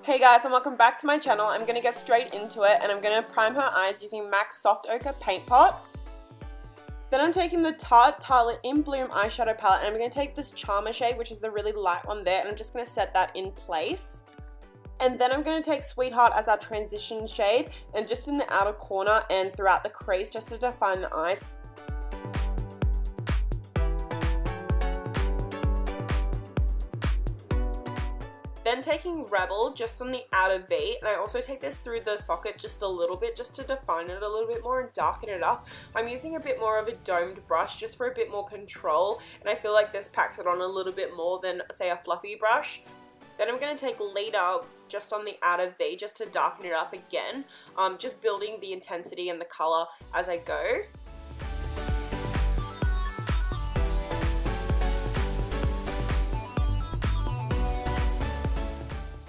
Hey guys, and welcome back to my channel. I'm going to get straight into it and I'm going to prime her eyes using MAC's Soft Ochre Paint Pot. Then I'm taking the Tarte Tartelette in Bloom eyeshadow palette and I'm going to take this Charmer shade, which is the really light one there, and I'm just going to set that in place. And then I'm going to take Sweetheart as our transition shade and just in the outer corner and throughout the crease just to define the eyes. Then taking Rebel just on the outer V, and I also take this through the socket just a little bit just to define it a little bit more and darken it up. I'm using a bit more of a domed brush just for a bit more control, and I feel like this packs it on a little bit more than, say, a fluffy brush. Then I'm going to take Leader just on the outer V just to darken it up again, just building the intensity and the colour as I go.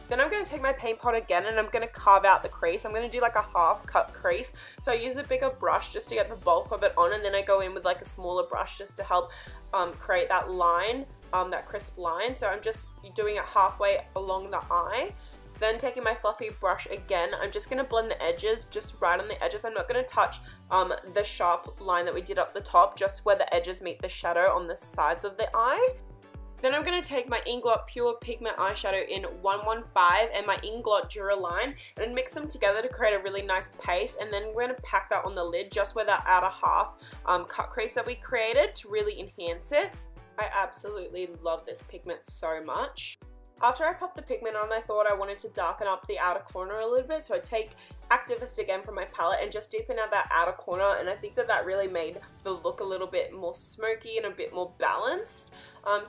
Then I'm going to take my paint pot again and I'm going to carve out the crease. I'm going to do like a half cut crease. So I use a bigger brush just to get the bulk of it on, and then I go in with like a smaller brush just to help create that line, that crisp line. So I'm just doing it halfway along the eye. Then taking my fluffy brush again, I'm just going to blend the edges, just right on the edges. I'm not going to touch the sharp line that we did up the top, just where the edges meet the shadow on the sides of the eye. Then I'm going to take my Inglot Pure Pigment Eyeshadow in 115 and my Inglot Duraline and mix them together to create a really nice paste, and then we're going to pack that on the lid just where that outer half cut crease that we created to really enhance it. I absolutely love this pigment so much. After I popped the pigment on, I thought I wanted to darken up the outer corner a little bit, so I take Activist again from my palette and just deepen out that outer corner, and I think that that really made the look a little bit more smoky and a bit more balanced.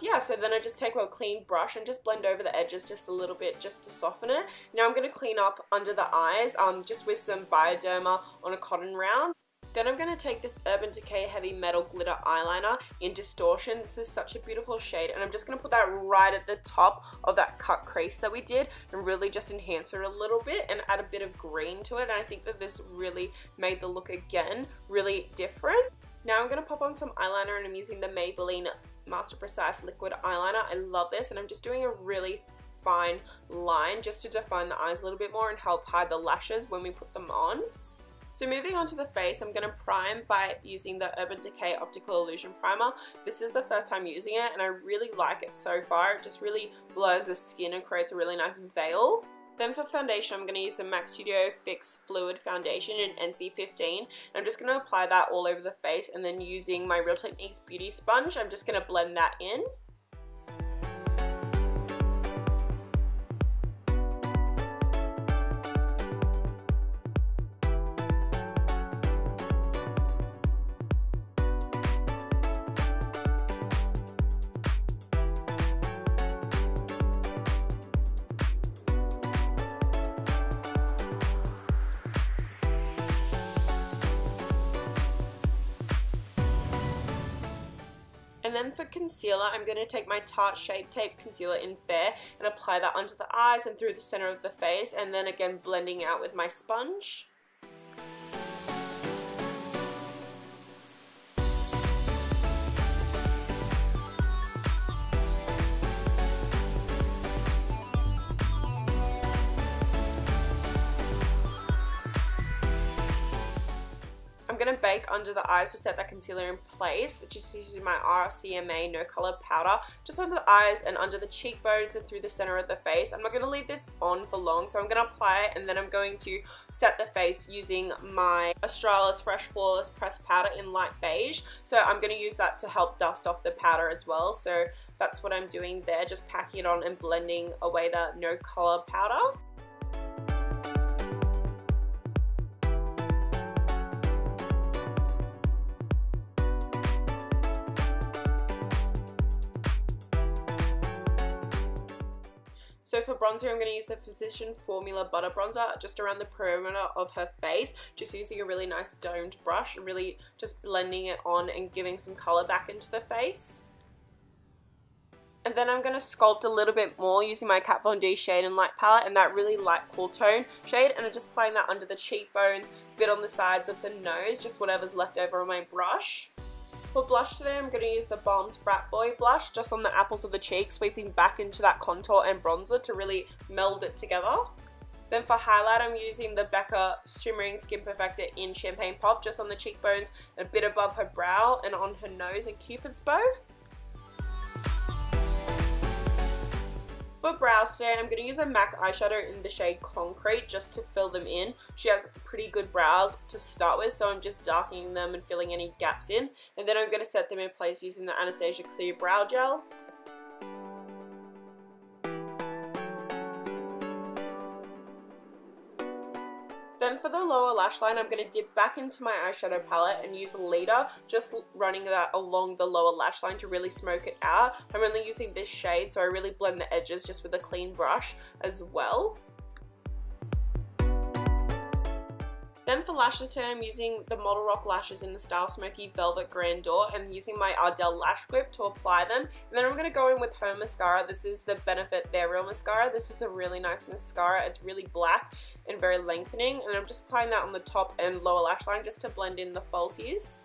Yeah, so then I just take a clean brush and just blend over the edges just a little bit just to soften it. Now I'm going to clean up under the eyes just with some Bioderma on a cotton round. Then I'm going to take this Urban Decay Heavy Metal Glitter Eyeliner in Distortion. This is such a beautiful shade, and I'm just going to put that right at the top of that cut crease that we did and really just enhance it a little bit and add a bit of green to it, and I think that this really made the look again really different. Now I'm going to pop on some eyeliner, and I'm using the Maybelline Master Precise Liquid Eyeliner. I love this, and I'm just doing a really fine line just to define the eyes a little bit more and help hide the lashes when we put them on. So moving on to the face, I'm going to prime by using the Urban Decay Optical Illusion Primer. This is the first time using it and I really like it so far. It just really blurs the skin and creates a really nice veil. Then for foundation, I'm going to use the MAC Studio Fix Fluid Foundation in NC15. And I'm just going to apply that all over the face, and then using my Real Techniques Beauty Sponge, I'm just going to blend that in. And then for concealer, I'm going to take my Tarte Shape Tape Concealer in Fair and apply that under the eyes and through the center of the face, and then again blending out with my sponge. I'm going to bake under the eyes to set that concealer in place, just using my RCMA No Color Powder, just under the eyes and under the cheekbones and through the center of the face. I'm not going to leave this on for long, so I'm going to apply it and then I'm going to set the face using my Australis Fresh Flawless Pressed Powder in light beige. So I'm going to use that to help dust off the powder as well. So that's what I'm doing there, just packing it on and blending away the No Color Powder. So for bronzer, I'm going to use the Physician Formula Butter Bronzer just around the perimeter of her face, just using a really nice domed brush and really just blending it on and giving some colour back into the face. And then I'm going to sculpt a little bit more using my Kat Von D Shade and Light palette and that really light cool tone shade, and I'm just applying that under the cheekbones, a bit on the sides of the nose, just whatever's left over on my brush. For blush today, I'm going to use the Balm's Frat Boy blush just on the apples of the cheek, sweeping back into that contour and bronzer to really meld it together. Then for highlight, I'm using the Becca Shimmering Skin Perfector in Champagne Pop just on the cheekbones, a bit above her brow and on her nose and Cupid's bow. For brows today, I'm going to use a MAC eyeshadow in the shade Concrete just to fill them in. She has pretty good brows to start with, so I'm just darkening them and filling any gaps in. And then I'm going to set them in place using the Anastasia Clear Brow Gel. Then for the lower lash line, I'm going to dip back into my eyeshadow palette and use a leader, just running that along the lower lash line to really smoke it out. I'm only using this shade, so I really blend the edges just with a clean brush as well. Then for lashes today, I'm using the Model Rock lashes in the style Smoky Velvet Grandeur and using my Ardell lash grip to apply them. And then I'm going to go in with her mascara. This is the Benefit They're Real mascara. This is a really nice mascara. It's really black and very lengthening. And I'm just applying that on the top and lower lash line just to blend in the falsies.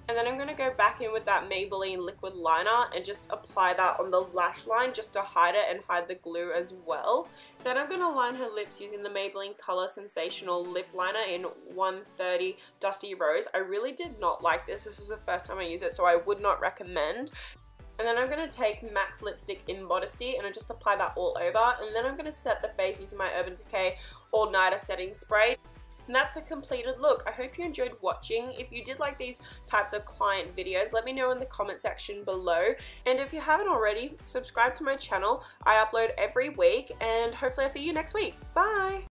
And then I'm going to go back in with that Maybelline liquid liner and just apply that on the lash line just to hide it and hide the glue as well. Then I'm going to line her lips using the Maybelline Color Sensational Lip Liner in 130 Dusty Rose. I really did not like this. This was the first time I used it, so I would not recommend. And then I'm going to take MAC's lipstick in Modesty and I just apply that all over. And then I'm going to set the face using my Urban Decay All Nighter Setting Spray. And that's a completed look. I hope you enjoyed watching. If you did like these types of client videos, let me know in the comment section below. And if you haven't already, subscribe to my channel. I upload every week and hopefully I'll see you next week. Bye!